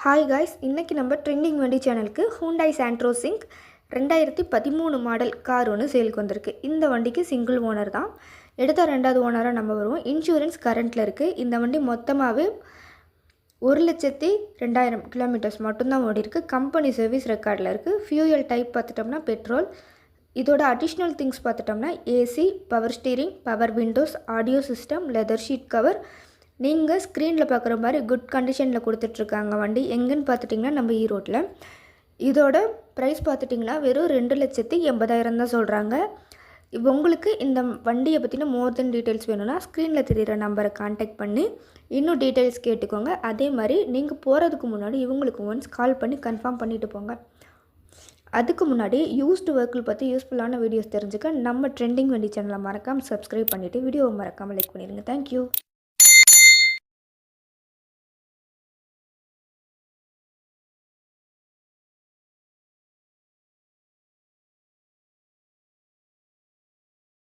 Hi guys, இன்றைக்கி நம்ம trending வண்டி சேனலுக்கு Hyundai Santro Xing 2013 model car ஒன்று சேலுக்கு வந்திருக்கு. இந்த வண்டிக்கு சிங்கிள் ஓனர் தான். எடுத்த 2வது ஓனராக நம்ம வருவோம். இன்சூரன்ஸ் கரண்ட்டில் இருக்குது. இந்த வண்டி மொத்தமாகவே 1,02,000 கிலோமீட்டர்ஸ் மட்டும்தான் ஓடி இருக்குது. கம்பெனி சர்வீஸ் ரெக்கார்டில் இருக்குது. ஃபியூயல் டைப் பார்த்துட்டோம்னா பெட்ரோல். இதோட அடிஷ்னல் திங்ஸ் பார்த்துட்டோம்னா AC, power steering, power Windows, audio system, leather sheet cover. நீங்கள் ஸ்க்ரீனில் பார்க்குற மாதிரி குட் கண்டிஷனில் கொடுத்துட்ருக்காங்க. வண்டி எங்கேன்னு பார்த்துட்டிங்கன்னா நம்ம ஈரோட்டில். இதோட ப்ரைஸ் பார்த்துட்டிங்கன்னா வெறும் 2,80,000 தான் சொல்கிறாங்க. உங்களுக்கு இந்த வண்டியை பற்றின மோர் தென் டீட்டெயில்ஸ் வேணும்னா ஸ்க்ரீனில் தெரிகிற நம்பரை கான்டாக்ட் பண்ணி இன்னும் டீட்டெயில்ஸ் கேட்டுக்கோங்க. அதே மாதிரி நீங்கள் போகிறதுக்கு முன்னாடி இவங்களுக்கு ஒன்ஸ் கால் பண்ணி கன்ஃபார்ம் பண்ணிவிட்டு போங்க. அதுக்கு முன்னாடி யூஸ்டு வெஹிக்கிள் பற்றி யூஸ்ஃபுல்லான வீடியோஸ் தெரிஞ்சுக்க நம்ம ட்ரெண்டிங் வண்டி சேனலை மறக்காமல் சப்ஸ்கிரைப் பண்ணிவிட்டு வீடியோவை மறக்காமல் லைக் பண்ணிடுங்க. தேங்க்யூ.